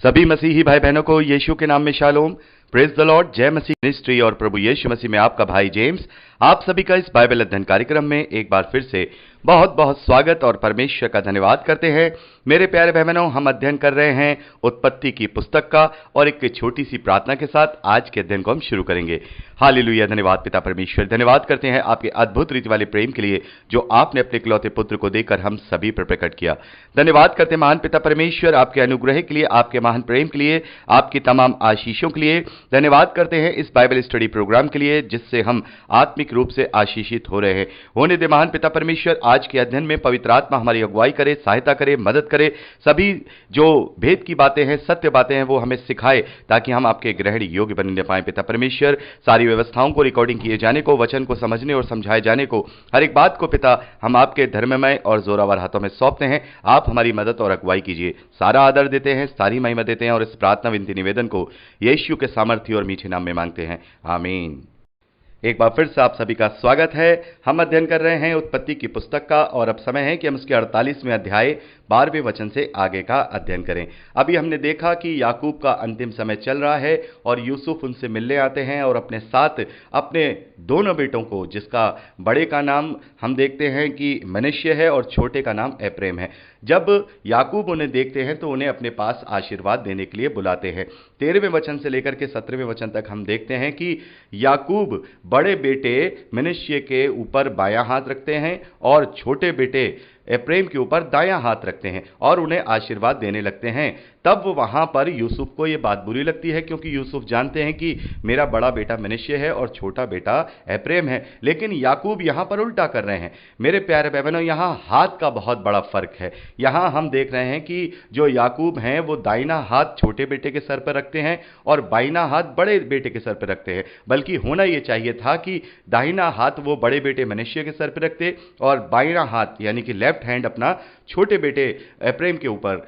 सभी मसीही भाई बहनों को यीशु के नाम में शालोम। Praise the Lord. जय मसीह मिनिस्ट्री और प्रभु यीशु मसीह में आपका भाई जेम्स आप सभी का इस बाइबल अध्ययन कार्यक्रम में एक बार फिर से बहुत बहुत स्वागत और परमेश्वर का धन्यवाद करते हैं। मेरे प्यारे भाई बहनों, हम अध्ययन कर रहे हैं उत्पत्ति की पुस्तक का और एक छोटी सी प्रार्थना के साथ आज के अध्ययन को हम शुरू करेंगे। हालेलुया। धन्यवाद पिता परमेश्वर, धन्यवाद करते हैं आपके अद्भुत रीति वाले प्रेम के लिए जो आपने अपने इकलौते पुत्र को देकर हम सभी पर प्रकट किया। धन्यवाद करते हैं महान पिता परमेश्वर आपके अनुग्रह के लिए, आपके महान प्रेम के लिए, आपकी तमाम आशीषों के लिए। धन्यवाद करते हैं इस बाइबल स्टडी प्रोग्राम के लिए जिससे हम आत्मिक रूप से आशीषित हो रहे हैं। होने दे महान पिता परमेश्वर, आज के अध्ययन में पवित्र आत्मा हमारी अगुवाई करे, सहायता करे, मदद करे। सभी जो भेद की बातें हैं, सत्य बातें हैं, वो हमें सिखाए ताकि हम आपके ग्रहण योग्य बनने पाए। पिता परमेश्वर, सारी व्यवस्थाओं को रिकॉर्डिंग किए जाने को, वचन को समझने और समझाए जाने को, हर एक बात को पिता हम आपके धर्ममय और जोरावर हाथों में सौंपते हैं। आप हमारी मदद और अगुवाई कीजिए। सारा आदर देते हैं, सारी महिमा देते हैं और इस प्रार्थना विनती निवेदन को यीशु के सामर्थ्य और मीठे नाम में मांगते हैं, आमीन। एक बार फिर से आप सभी का स्वागत है। हम अध्ययन कर रहे हैं उत्पत्ति की पुस्तक का और अब समय है कि हम उसके 48वें अध्याय 12वें वचन से आगे का अध्ययन करें। अभी हमने देखा कि याकूब का अंतिम समय चल रहा है और यूसुफ उनसे मिलने आते हैं और अपने साथ अपने दोनों बेटों को, जिसका बड़े का नाम हम देखते हैं कि मनुष्य है और छोटे का नाम एप्रेम है, जब याकूब उन्हें देखते हैं तो उन्हें अपने पास आशीर्वाद देने के लिए बुलाते हैं। 13वें वचन से लेकर के 17वें वचन तक हम देखते हैं कि याकूब बड़े बेटे मनुष्य के ऊपर बायां हाथ रखते हैं और छोटे बेटे एप्रेम के ऊपर दायां हाथ रखते हैं और उन्हें आशीर्वाद देने लगते हैं। तब वहां पर यूसुफ को यह बात बुरी लगती है क्योंकि यूसुफ जानते हैं कि मेरा बड़ा बेटा मनुष्य है और छोटा बेटा एप्रेम है, लेकिन याकूब यहां पर उल्टा कर रहे हैं। मेरे प्यारे भाई बहनों, यहां हाथ का बहुत बड़ा फर्क है। यहां हम देख रहे हैं कि जो याकूब हैं वो दाहिना हाथ छोटे बेटे के सर पर रखते हैं और बाइना हाथ बड़े बेटे के सर पर रखते हैं, बल्कि होना यह चाहिए था कि दाहिना हाथ वो बड़े बेटे मनुष्य के सर पर रखते और बाइना हाथ यानी कि लेफ्ट हैंड अपना छोटे बेटे एप्रेम के ऊपर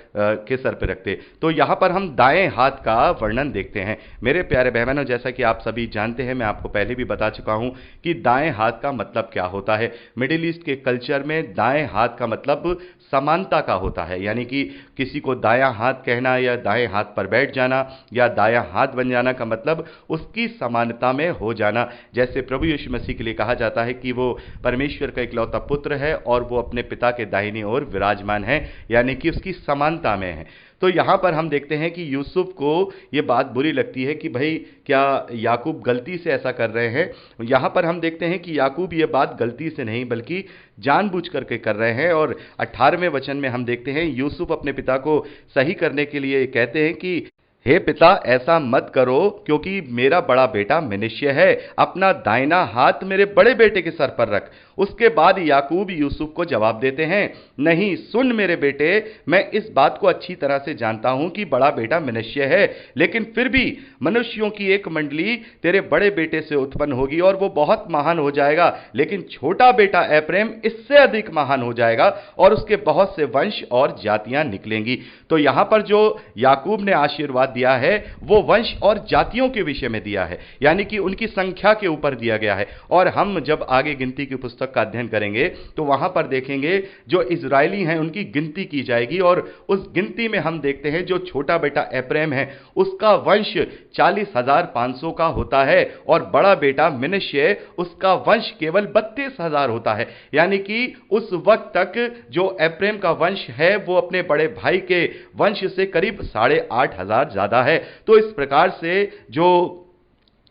के सर पर रखते। तो यहां पर हम दाएं हाथ का वर्णन देखते हैं। मेरे प्यारे बहनों, जैसा कि आप सभी जानते हैं, मैं आपको पहले भी बता चुका हूं कि दाएं हाथ का मतलब क्या होता है। मिडिल ईस्ट के कल्चर में दाएं हाथ का मतलब समानता का होता है, यानी कि किसी को दायां हाथ कहना या दाएं हाथ पर बैठ जाना या दायां हाथ बन जाना का मतलब उसकी समानता में हो जाना। जैसे प्रभु यीशु मसीह के लिए कहा जाता है कि वो परमेश्वर का इकलौता पुत्र है और वो अपने पिता के दाहिनी ओर विराजमान है, यानी कि उसकी समानता में है। तो यहां पर हम देखते हैं कि यूसुफ को यह बात बुरी लगती है कि भाई क्या याकूब गलती से ऐसा कर रहे हैं। यहां पर हम देखते हैं कि याकूब यह बात गलती से नहीं बल्कि जानबूझ करके कर रहे हैं। और 18वें वचन में हम देखते हैं यूसुफ अपने पिता को सही करने के लिए कहते हैं कि हे पिता, ऐसा मत करो क्योंकि मेरा बड़ा बेटा मनुष्य है, अपना दाहिना हाथ मेरे बड़े बेटे के सर पर रख। उसके बाद याकूब यूसुफ को जवाब देते हैं, नहीं सुन मेरे बेटे, मैं इस बात को अच्छी तरह से जानता हूं कि बड़ा बेटा मनुष्य है, लेकिन फिर भी मनुष्यों की एक मंडली तेरे बड़े बेटे से उत्पन्न होगी और वो बहुत महान हो जाएगा, लेकिन छोटा बेटा एप्रेम इससे अधिक महान हो जाएगा और उसके बहुत से वंश और जातियां निकलेंगी। तो यहां पर जो याकूब ने आशीर्वाद दिया है वो वंश और जातियों के विषय में दिया है, यानी कि उनकी संख्या के ऊपर दिया गया है। और हम जब आगे गिनती की पुस्तक का अध्ययन करेंगे तो वहां पर देखेंगे जो इजरायली हैं उनकी गिनती की जाएगी और उस गिनती में हम देखते हैं जो छोटा बेटा एप्रेम है उसका वंश 40,500 का होता है और बड़ा बेटा मनुष्य उसका वंश केवल 32,000 होता है। यानी कि उस वक्त तक जो एप्रेम का वंश है वो अपने बड़े भाई के वंश से करीब 8,500 ज्यादा है। तो इस प्रकार से जो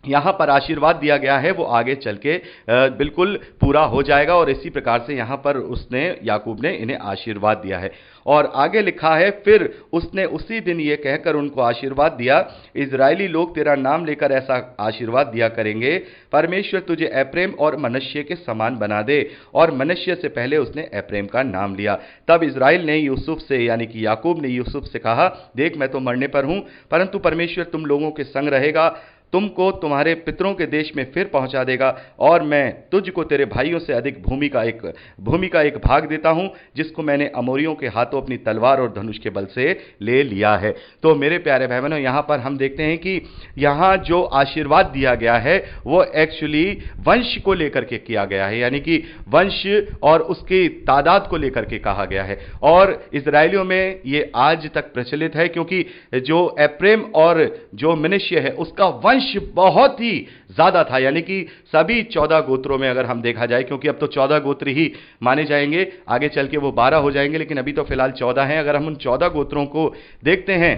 यहां पर आशीर्वाद दिया गया है वो आगे चल के बिल्कुल पूरा हो जाएगा और इसी प्रकार से यहां पर उसने याकूब ने इन्हें आशीर्वाद दिया है। और आगे लिखा है, फिर उसने उसी दिन ये कहकर उनको आशीर्वाद दिया, इजरायली लोग तेरा नाम लेकर ऐसा आशीर्वाद दिया करेंगे, परमेश्वर तुझे एप्रेम और मनुष्य के समान बना दे। और मनुष्य से पहले उसने एप्रेम का नाम लिया। तब इजराइल ने यूसुफ से यानी कि याकूब ने यूसुफ से कहा, देख मैं तो मरने पर हूं, परंतु परमेश्वर तुम लोगों के संग रहेगा, तुमको तुम्हारे पितरों के देश में फिर पहुंचा देगा, और मैं तुझको तेरे भाइयों से अधिक भूमि का एक भाग देता हूं, जिसको मैंने अमोरियों के हाथों अपनी तलवार और धनुष के बल से ले लिया है। तो मेरे प्यारे भाई बहनों, यहां पर हम देखते हैं कि यहां जो आशीर्वाद दिया गया है वो एक्चुअली वंश को लेकर के किया गया है, यानी कि वंश और उसकी तादाद को लेकर के कहा गया है। और इजराइलियों में ये आज तक प्रचलित है, क्योंकि जो एप्रेम और जो मनुष्य है उसका वंश बहुत ही ज्यादा था, यानी कि सभी 14 गोत्रों में अगर हम देखा जाए, क्योंकि अब तो 14 गोत्र ही माने जाएंगे, आगे चल के वो 12 हो जाएंगे, लेकिन अभी तो फिलहाल 14 हैं। अगर हम उन 14 गोत्रों को देखते हैं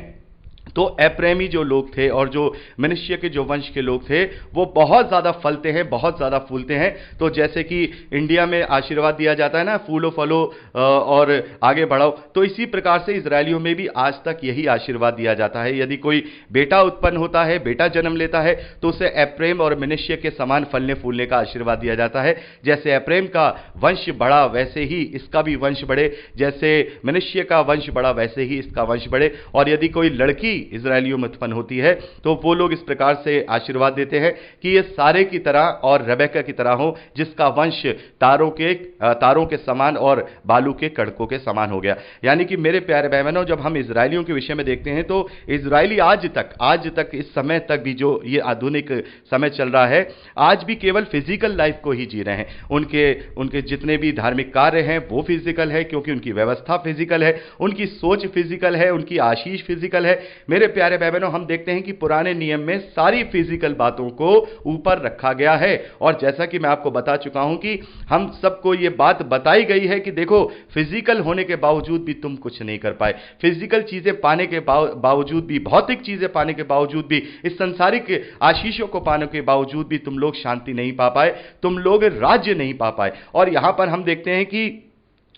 तो एप्रेमी जो लोग थे और जो मनुष्य के जो वंश के लोग थे वो बहुत ज्यादा फलते हैं, बहुत ज्यादा फूलते हैं। तो जैसे कि इंडिया में आशीर्वाद दिया जाता है ना, फूलो फलो और आगे बढ़ाओ, तो इसी प्रकार से इजरायलियों में भी आज तक यही आशीर्वाद दिया जाता है। यदि कोई बेटा उत्पन्न होता है, बेटा जन्म लेता है, तो उसे एप्रेम और मनुष्य के समान फलने फूलने का आशीर्वाद दिया जाता है। जैसे एप्रेम का वंश बढ़ा वैसे ही इसका भी वंश बढ़े, जैसे मनुष्य का वंश बढ़ा वैसे ही इसका वंश बढ़े। और यदि कोई लड़की इजरायलियों में उत्पन्न होती है तो वो लोग इस प्रकार से आशीर्वाद देते हैं कि ये सारे की तरह और रेबेका की तरह हो, जिसका वंश तारों के समान और बालू के कड़कों के समान हो गया। यानी कि मेरे प्यारे भाई बहनों, जब हम इजरायलियों के विषय में देखते हैं तो इजरायली आज तक इस समय तक भी जो ये आधुनिक समय चल रहा है, आज भी केवल फिजिकल लाइफ को ही जी रहे हैं। उनके जितने भी धार्मिक कार्य हैं वो फिजिकल है, क्योंकि उनकी व्यवस्था फिजिकल है, उनकी सोच फिजिकल है, उनकी आशीष फिजिकल है। मेरे प्यारे भाई बहनों, हम देखते हैं कि पुराने नियम में सारी फिजिकल बातों को ऊपर रखा गया है। और जैसा कि मैं आपको बता चुका हूं कि हम सबको यह बात बताई गई है कि देखो, फिजिकल होने के बावजूद भी तुम कुछ नहीं कर पाए, फिजिकल चीजें पाने के बावजूद भी, भौतिक चीजें पाने के बावजूद भी, इस संसारिक आशीषों को पाने के बावजूद भी तुम लोग शांति नहीं पा पाए, तुम लोग राज्य नहीं पा पाए। और यहां पर हम देखते हैं कि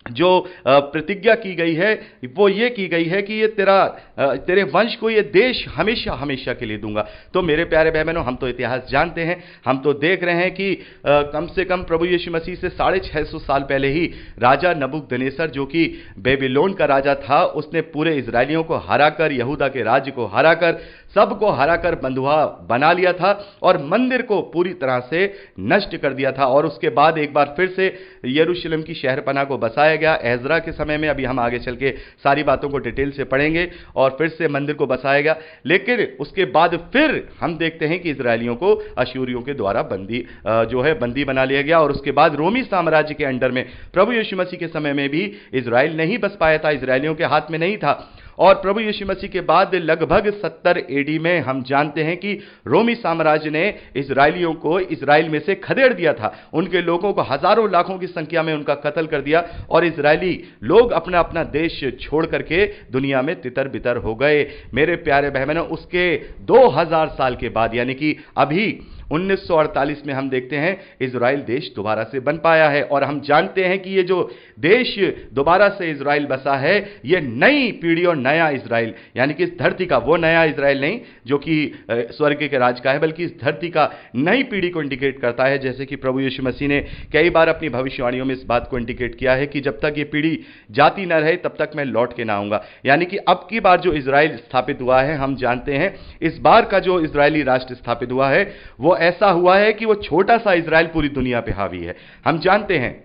जो प्रतिज्ञा की गई है वो ये की गई है कि ये तेरे वंश को ये देश हमेशा हमेशा के लिए दूंगा। तो मेरे प्यारे भाई बहनों, हम तो इतिहास जानते हैं, हम तो देख रहे हैं कि कम से कम प्रभु यीशु मसीह से 650 साल पहले ही राजा नबूकदनेस्सर, जो कि बेबीलोन का राजा था, उसने पूरे इजरायलियों को हराकर, यहूदा के राज्य को हराकर, सबको हराकर बंधुआ बना लिया था और मंदिर को पूरी तरह से नष्ट कर दिया था। और उसके बाद एक बार फिर से यरूशलेम की शहरपनाह को बसाया गया एजरा के समय में। अभी हम आगे चल के सारी बातों को डिटेल से पढ़ेंगे, और फिर से मंदिर को बसाया गया। लेकिन उसके बाद फिर हम देखते हैं कि इजरायलियों को अशूरियों के द्वारा बंदी बना लिया गया। और उसके बाद रोमी साम्राज्य के अंडर में प्रभु यीशु मसीह के समय में भी इजराइल नहीं बस पाया था, इजरायलियों के हाथ में नहीं था। और प्रभु यीशु मसीह के बाद लगभग 70 एडी में हम जानते हैं कि रोमी साम्राज्य ने इजरायलियों को इजराइल में से खदेड़ दिया था, उनके लोगों को हजारों लाखों की संख्या में उनका कत्ल कर दिया, और इजरायली लोग अपना अपना देश छोड़ करके दुनिया में तितर बितर हो गए। मेरे प्यारे बहनों, उसके 2000 साल के बाद, यानी कि अभी 1948 में हम देखते हैं इजराइल देश दोबारा से बन पाया है। और हम जानते हैं कि ये जो देश दोबारा से इजराइल बसा है, ये नई पीढ़ी और नया इजराइल, यानी कि इस धरती का वो नया इजराइल नहीं जो कि स्वर्ग के राज का है, बल्कि इस धरती का नई पीढ़ी को इंडिकेट करता है। जैसे कि प्रभु यीशु मसीह ने कई बार अपनी भविष्यवाणियों में इस बात को इंडिकेट किया है कि जब तक ये पीढ़ी जाती न रहे तब तक मैं लौट के ना आऊंगा। यानी कि अब की बार जो इजराइल स्थापित हुआ है, हम जानते हैं इस बार का जो इजरायली राष्ट्र स्थापित हुआ है वो ऐसा हुआ है कि वो छोटा सा इजराइल पूरी दुनिया पे हावी है। हम जानते हैं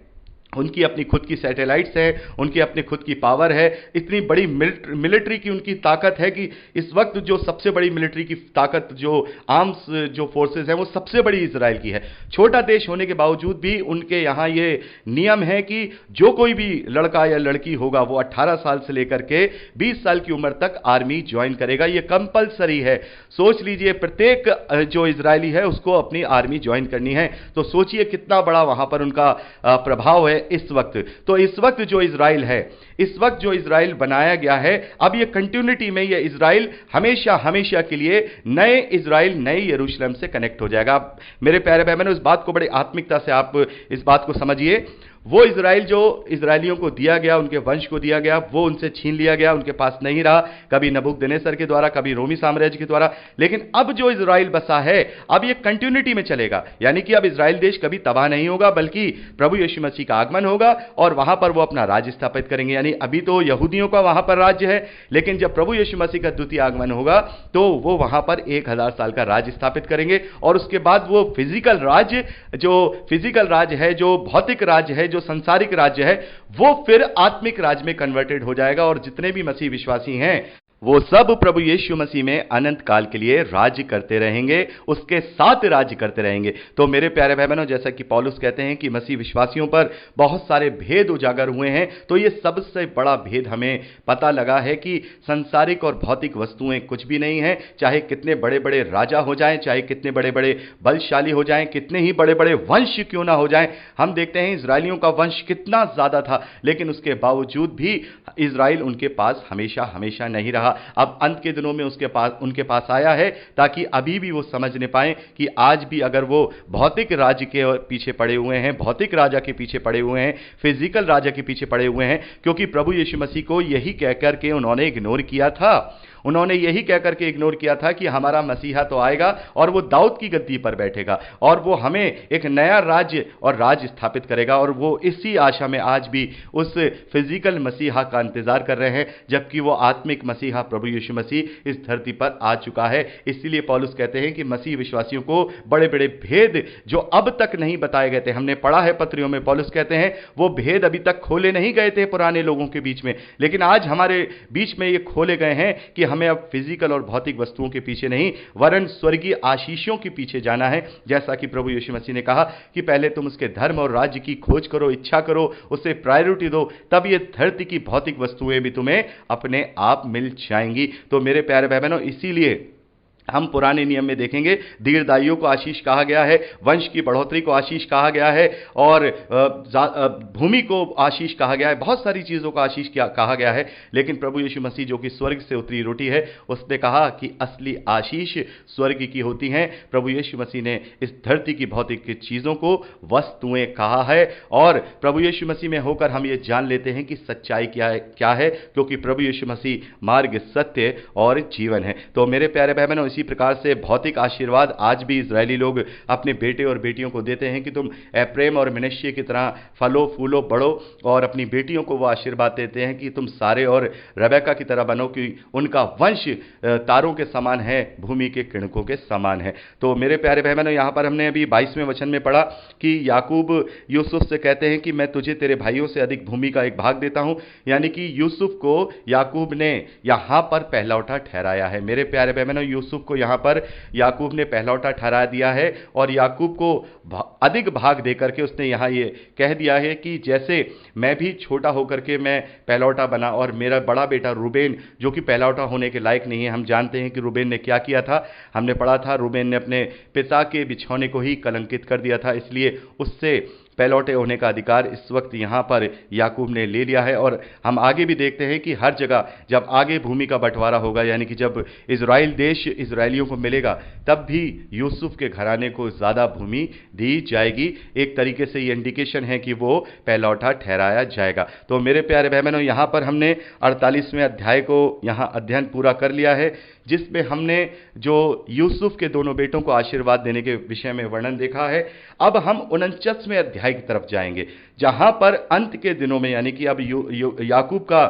उनकी अपनी खुद की सैटेलाइट्स हैं, उनकी अपनी खुद की पावर है, इतनी बड़ी मिलिट्री की उनकी ताकत है कि इस वक्त जो सबसे बड़ी मिलिट्री की ताकत, जो आर्म्स जो फोर्सेस हैं, वो सबसे बड़ी इजराइल की है। छोटा देश होने के बावजूद भी उनके यहाँ ये नियम है कि जो कोई भी लड़का या लड़की होगा वो 18 साल से लेकर के 20 साल की उम्र तक आर्मी ज्वाइन करेगा। ये कंपलसरी है। सोच लीजिए, प्रत्येक जो इजरायली है उसको अपनी आर्मी ज्वाइन करनी है। तो सोचिए कितना बड़ा वहां पर उनका प्रभाव है इस वक्त। तो इस वक्त जो इजराइल है, इस वक्त जो इजराइल बनाया गया है, अब ये कंटिन्यूटी में ये इजराइल हमेशा हमेशा के लिए नए इजराइल, नए यरूशलेम से कनेक्ट हो जाएगा। मेरे प्यारे भाई बहनों, इस बात को बड़े आत्मिकता से आप इस बात को समझिए। वो इजराइल जो इजरायलियों को दिया गया, उनके वंश को दिया गया, वो उनसे छीन लिया गया, उनके पास नहीं रहा, कभी नबूकदनेस्सर के द्वारा, कभी रोमी साम्राज्य के द्वारा। लेकिन अब जो इजराइल बसा है, अब ये कंटिन्यूटी में चलेगा, यानी कि अब इजराइल देश कभी तबाह नहीं होगा, बल्कि प्रभु यीशु मसीह का आगमन होगा और वहां पर वो अपना राज्य स्थापित करेंगे। यानी अभी तो यहूदियों का वहां पर राज्य है, लेकिन जब प्रभु यीशु मसीह का द्वितीय आगमन होगा तो वो वहां पर 1000 साल का राज्य स्थापित करेंगे। और उसके बाद वो फिजिकल राज्य, जो फिजिकल राज्य है, जो भौतिक राज्य है, जो संसारिक राज्य है, वो फिर आत्मिक राज्य में कन्वर्टेड हो जाएगा। और जितने भी मसीह विश्वासी हैं वो सब प्रभु यीशु मसीह में अनंत काल के लिए राज्य करते रहेंगे, उसके साथ राज्य करते रहेंगे। तो मेरे प्यारे भाई बहनों, जैसा कि पौलुस कहते हैं कि मसीह विश्वासियों पर बहुत सारे भेद उजागर हुए हैं, तो ये सबसे बड़ा भेद हमें पता लगा है कि संसारिक और भौतिक वस्तुएं कुछ भी नहीं है। चाहे कितने बड़े बड़े राजा हो जाएं, चाहे कितने बड़े बड़े बलशाली हो जाएं, कितने ही बड़े बड़े वंश क्यों ना हो जाएं। हम देखते हैं इजरायलियों का वंश कितना ज्यादा था, लेकिन उसके बावजूद भी इजराइल उनके पास हमेशा हमेशा नहीं रहा। अब अंत के दिनों में उनके पास आया है, ताकि अभी भी वो समझने पाए कि आज भी अगर वो भौतिक राज्य के पीछे पड़े हुए हैं, भौतिक राजा के पीछे पड़े हुए हैं, फिजिकल राजा के पीछे पड़े हुए हैं, क्योंकि प्रभु यीशु मसीह को यही कहकर के उन्होंने इग्नोर किया था। उन्होंने यही कहकर के इग्नोर किया था कि हमारा मसीहा तो आएगा और वो दाऊद की गद्दी पर बैठेगा और वो हमें एक नया राज्य और राज स्थापित करेगा। और वो इसी आशा में आज भी उस फिजिकल मसीहा का इंतजार कर रहे हैं, जबकि वो आत्मिक मसीहा प्रभु यीशु मसीह इस धरती पर आ चुका है। इसलिए पौलुस कहते हैं कि मसीह विश्वासियों को बड़े बड़े भेद जो अब तक नहीं बताए गए थे, हमने पढ़ा है पत्रियों में, पौलुस कहते हैं वो भेद अभी तक खोले नहीं गए थे पुराने लोगों के बीच में, लेकिन आज हमारे बीच में ये खोले गए हैं कि हमें अब फिजिकल और भौतिक वस्तुओं के पीछे नहीं, वरन स्वर्गीय आशीषों के पीछे जाना है। जैसा कि प्रभु यीशु मसीह ने कहा कि पहले तुम उसके धर्म और राज्य की खोज करो, इच्छा करो, उसे प्रायोरिटी दो, तब ये धरती की भौतिक वस्तुएं भी तुम्हें अपने आप मिल जाएंगी। तो मेरे प्यारे भाई बहनों, इसीलिए हम पुराने नियम में देखेंगे दीर्घायु को आशीष कहा गया है, वंश की बढ़ोतरी को आशीष कहा गया है, और भूमि को आशीष कहा गया है, बहुत सारी चीज़ों को आशीष कहा गया है। लेकिन प्रभु यीशु मसीह जो कि स्वर्ग से उतरी रोटी है, उसने कहा कि असली आशीष स्वर्ग की होती हैं। प्रभु यीशु मसीह ने इस धरती की भौतिक चीज़ों को वस्तुएं कहा है, और प्रभु यीशु मसीह में होकर हम ये जान लेते हैं कि सच्चाई क्या है, क्योंकि प्रभु यीशु मसीह मार्ग, सत्य और जीवन है। तो मेरे प्यारे भाई बहनों, इसी प्रकार से भौतिक आशीर्वाद आज भी इजरायली लोग अपने बेटे और बेटियों को देते हैं कि तुम एप्रेम और मनश्शे की तरह फलो फूलो बढ़ो, और अपनी बेटियों को वो आशीर्वाद देते हैं कि तुम सारे और रबेका की तरह बनो, कि उनका वंश तारों के समान है, भूमि के किणकों के समान है। तो मेरे प्यारे भाई बहनों, यहां पर हमने अभी 22वें वचन में पढ़ा कि याकूब यूसुफ से कहते हैं कि मैं तुझे तेरे भाइयों से अधिक भूमि का एक भाग देता हूं, यानी कि यूसुफ को याकूब ने यहां पर पहलौठा ठहराया है। मेरे प्यारे भाई बहनों, यूसुफ को यहां पर याकूब ने पहलौठा ठहरा दिया है, और याकूब को अधिक भाग देकर के उसने यहां ये कह दिया है कि जैसे मैं भी छोटा होकर के मैं पहलौठा बना, और मेरा बड़ा बेटा रूबेन जो कि पहलौठा होने के लायक नहीं है। हम जानते हैं कि रूबेन ने क्या किया था, हमने पढ़ा था रूबेन ने अपने पिता के बिछौने को ही कलंकित कर दिया था, इसलिए उससे पहलौठे होने का अधिकार इस वक्त यहाँ पर याकूब ने ले लिया है। और हम आगे भी देखते हैं कि हर जगह जब आगे भूमि का बंटवारा होगा, यानी कि जब इजराइल देश इजरायलियों को मिलेगा, तब भी यूसुफ के घराने को ज़्यादा भूमि दी जाएगी। एक तरीके से ये इंडिकेशन है कि वो पहलौठा ठहराया जाएगा। तो मेरे प्यारे भाई बहनों, यहाँ पर हमने 48वें अध्याय को यहाँ अध्ययन पूरा कर लिया है, जिसमें हमने जो यूसुफ के दोनों बेटों को आशीर्वाद देने के विषय में वर्णन देखा है। अब हम 49वें अध्याय की तरफ जाएंगे, जहां पर अंत के दिनों में, यानी कि अब याकूब का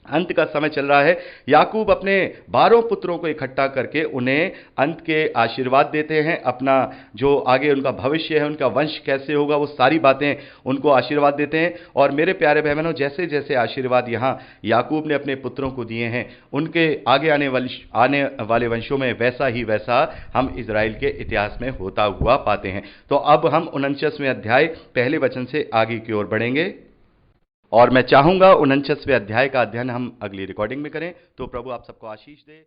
अंत का समय चल रहा है। याकूब अपने 12 पुत्रों को इकट्ठा करके उन्हें अंत के आशीर्वाद देते हैं, अपना जो आगे उनका भविष्य है, उनका वंश कैसे होगा, वो सारी बातें उनको आशीर्वाद देते हैं। और मेरे प्यारे भाई बहनों, जैसे जैसे आशीर्वाद यहाँ याकूब ने अपने पुत्रों को दिए हैं, उनके आगे आने वाले वंशों में वैसा ही वैसा हम इजराइल के इतिहास में होता हुआ पाते हैं। तो अब हम 49वें अध्याय पहले वचन से आगे की ओर बढ़ेंगे, और मैं चाहूंगा 49वें अध्याय का अध्ययन हम अगली रिकॉर्डिंग में करें। तो प्रभु आप सबको आशीष दे।